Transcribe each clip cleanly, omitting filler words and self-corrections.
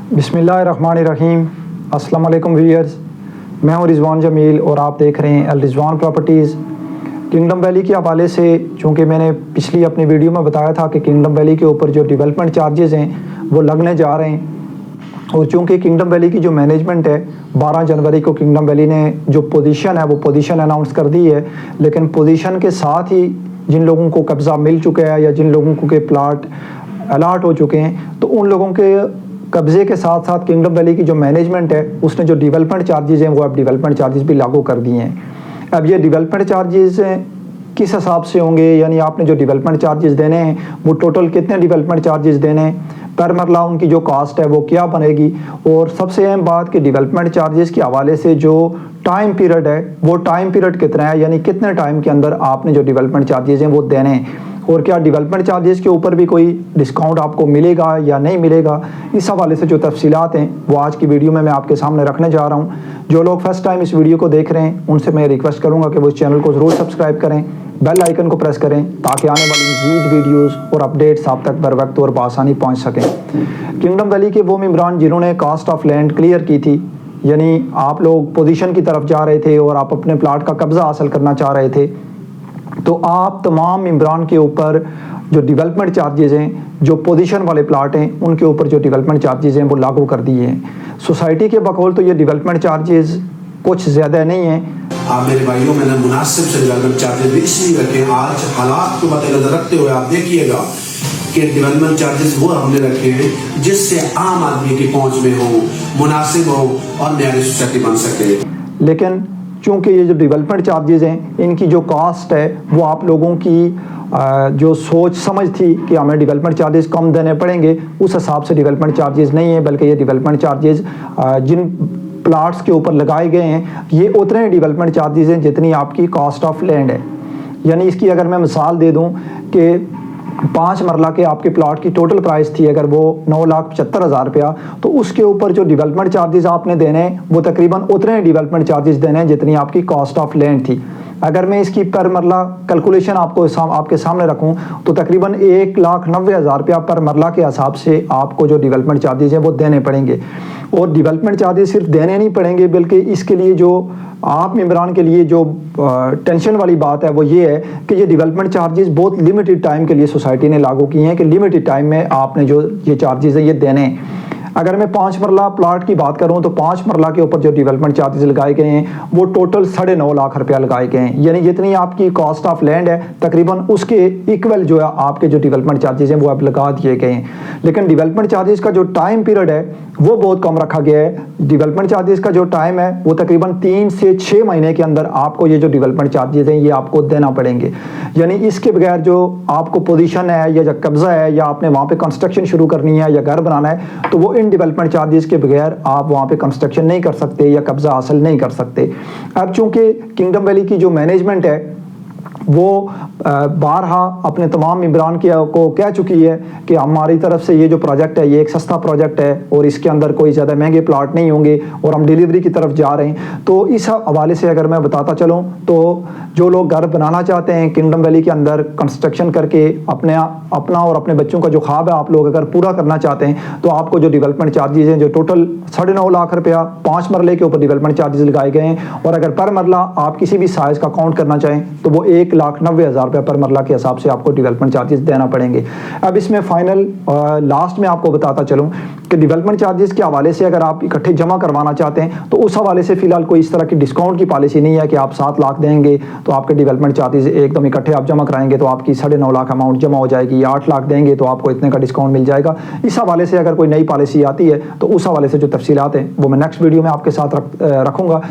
बिस्मिल्लाहिर्रहमानिर्रहीम। अस्सलाम वालेकुम व्यूअर्स, मैं हूं रिजवान जमील और आप देख रहे हैं अल रिजवान प्रॉपर्टीज़। किंगडम वैली के हवाले से, चूँकि मैंने पिछली अपनी वीडियो में बताया था कि किंगडम वैली के ऊपर जो डेवलपमेंट चार्जेस हैं वो लगने जा रहे हैं, और चूँकि किंगडम वैली की जो मैनेजमेंट है 12 जनवरी को किंगडम वैली ने जो पोजीशन है वो पोजीशन अनाउंस कर दी है, लेकिन पोजीशन के साथ ही जिन लोगों को कब्ज़ा मिल चुका है या जिन लोगों को के प्लाट अलाट हो चुके हैं, तो उन लोगों के कब्ज़े के साथ साथ किंगडम वैली की जो मैनेजमेंट है उसने जो डेवलपमेंट चार्जेस हैं वो अब डेवलपमेंट चार्जेस भी लागू कर दिए हैं। अब ये डेवलपमेंट चार्जेस किस हिसाब से होंगे, यानी आपने जो डेवलपमेंट चार्जेस देने हैं वो टोटल कितने डेवलपमेंट चार्जेस देने हैं, पर मरला उनकी जो कास्ट है वो क्या बनेगी, और सबसे अहम बात कि डेवलपमेंट चार्जेस के हवाले से जो टाइम पीरियड है वो टाइम पीरियड कितना है, यानी कितने टाइम के अंदर आपने जो डेवलपमेंट चार्जेस हैं वो देने हैं, और क्या डेवलपमेंट चार्जेस के ऊपर भी कोई डिस्काउंट आपको मिलेगा या नहीं मिलेगा। इस हवाले से जो तफसीलात हैं वो आज की वीडियो में मैं आपके सामने रखने जा रहा हूं। जो लोग फर्स्ट टाइम इस वीडियो को देख रहे हैं उनसे मैं रिक्वेस्ट करूंगा कि वो इस चैनल को ज़रूर सब्सक्राइब करें, बेल आइकन को प्रेस करें, ताकि आने वाली मज़ीद वीडियोज़ और अपडेट्स आप तक बर वक्त और बआसानी पहुँच सकें। किंगडम वैली के वो मेंबरान जिन्होंने कास्ट ऑफ लैंड क्लियर की थी, यानी आप लोग पोजीशन की तरफ जा रहे थे और आप अपने प्लाट का कब्ज़ा हासिल करना चाह रहे थे, तो आप तमाम मेंबरान के ऊपर जो डेवलपमेंट चार्जेस हैं, जो पोजीशन वाले प्लाट हैं उनके ऊपर जो डेवलपमेंट चार्जेस हैं वो लागू कर दिए हैं। सोसाइटी के बकौल तो ये डेवलपमेंट चार्जेस कुछ ज़्यादा नहीं हैं। आप मेरे भाइयों, मैंने मुनासिब से डेवलपमेंट चार्जेस भी इसलिए रखे, आज हालात को मद्देनजर रखते हुए आप देखिएगा कि डेवलपमेंट चार्जेस वो हमने रखे हैं जिससे आम आदमी की पहुंच में हो, मुनासिब हो और नई सोसाइटी बन सके। लेकिन चूँकि ये जो डेवलपमेंट चार्जेस हैं इनकी जो कास्ट है वो आप लोगों की जो सोच समझ थी कि हमें डेवलपमेंट चार्जेस कम देने पड़ेंगे, उस हिसाब से डेवलपमेंट चार्जेस नहीं है, बल्कि ये डेवलपमेंट चार्जेस जिन प्लाट्स के ऊपर लगाए गए हैं ये उतने ही डेवलपमेंट चार्जेस हैं जितनी आपकी कास्ट ऑफ लैंड है। यानी इसकी अगर मैं मिसाल दे दूं कि 5 मरला के आपके प्लाट की टोटल प्राइस थी अगर वो 9,75,000 रुपया, तो उसके ऊपर जो डेवलपमेंट चार्जेस आपने देने हैं वो तकरीबन उतने डेवलपमेंट चार्जेस देने हैं जितनी आपकी कॉस्ट ऑफ लैंड थी। अगर मैं इसकी पर मरला कैलकुलेशन आपके सामने रखूं तो तकरीबन 1,90,000 रुपया पर मरला के हिसाब से आपको जो डेवलपमेंट चार्जेस हैं वो देने पड़ेंगे। और डेवलपमेंट चार्जेस सिर्फ देने नहीं पड़ेंगे, बल्कि इसके लिए जो आप मेंबरान के लिए जो टेंशन वाली बात है वो ये है कि ये डेवलपमेंट चार्जेस बहुत लिमिटेड टाइम के लिए सोसाइटी ने लागू किए हैं कि लिमिटेड टाइम में आपने जो ये चार्जेस है ये देने हैं। अगर मैं 5 मरला प्लाट की बात करूं तो 5 मरला के ऊपर जो डेवलपमेंट चार्जेस लगाए गए हैं वो टोटल 9.5 लाख रुपया लगाए गए हैं, यानी जितनी आपकी कॉस्ट ऑफ लैंड है तकरीबन उसके इक्वल जो है आपके जो डेवलपमेंट चार्जेस हैं वो अब लगा दिए गए हैं। लेकिन डेवलपमेंट चार्जेस का जो टाइम पीरियड है वो बहुत कम रखा गया है। डेवलपमेंट चार्जेस का जो टाइम है वो तकरीबन 3 से 6 महीने के अंदर आपको ये जो डेवलपमेंट चार्जेस हैं ये आपको देना पड़ेंगे। यानी इसके बगैर जो आपको पोजीशन है या कब्जा है या आपने वहाँ पे कंस्ट्रक्शन शुरू करनी है या घर बनाना है, तो वो इन डेवलपमेंट चार्जेस के बगैर आप वहाँ पे कंस्ट्रक्शन नहीं कर सकते या कब्जा हासिल नहीं कर सकते। अब चूँकि किंगडम वैली की जो मैनेजमेंट है वो बारहा अपने तमाम मेंबरान को कह चुकी है कि हमारी तरफ से ये जो प्रोजेक्ट है ये एक सस्ता प्रोजेक्ट है और इसके अंदर कोई ज़्यादा महंगे प्लाट नहीं होंगे और हम डिलीवरी की तरफ जा रहे हैं। तो इस हवाले से अगर मैं बताता चलूँ तो जो लोग घर बनाना चाहते हैं किंगडम वैली के अंदर कंस्ट्रक्शन करके अपना और अपने बच्चों का जो ख्वाब है आप लोग अगर पूरा करना चाहते हैं, तो आपको जो डेवलपमेंट चार्जेस हैं जो टोटल 9.5 लाख रुपया 5 मरले के ऊपर डेवलपमेंट चार्जेस लगाए गए हैं, और अगर पर मरला आप किसी भी साइज़ का काउंट करना चाहें तो वो 1,90,000 रुपया पर मरला के हिसाब से आपको डेवलपमेंट चार्जेस देना पड़ेंगे। अब इसमें फाइनल लास्ट में आपको बताता चलूँ कि डेवलपमेंट चार्जेस के हवाले से अगर आप इकट्ठे जमा करवाना चाहते हैं तो उस हवाले से फ़िलहाल कोई इस तरह की डिस्काउंट की पॉलिसी नहीं है कि आप 7 लाख देंगे तो आपके डेवलपमेंट चार्जेस एकदम इकट्ठे आप जमा कराएंगे तो आपकी 9.5 लाख अमाउंट जमा हो जाएगी, या 8 लाख देंगे तो आपको इतने का डिस्काउंट मिल जाएगा। इस हवाले से अगर कोई नई पॉलिसी आती है तो उस हवाले से जो तफसीलात हैं वो मैं नेक्स्ट वीडियो में आपके साथ रखूँगा।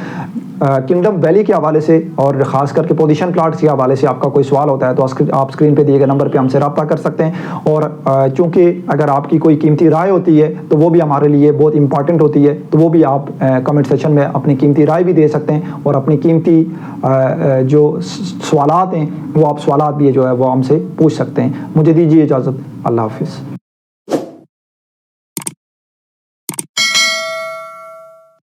किंगडम वैली के हवाले से और ख़ास करके पोजीशन प्लाट्स के हवाले से आपका कोई सवाल होता है तो आप स्क्रीन पे दिए गए नंबर पे हमसे रब्ता कर सकते हैं। और चूँकि अगर आपकी कोई कीमती राय होती है तो वो भी हमारे लिए बहुत इंपॉर्टेंट होती है, तो वो भी आप कमेंट सेक्शन में अपनी कीमती राय भी दे सकते हैं और अपनी कीमती जो सवालात हैं वो आप सवालात भी जो है वो हमसे पूछ सकते हैं। मुझे दीजिए इजाज़त। अल्लाह हाफिज़।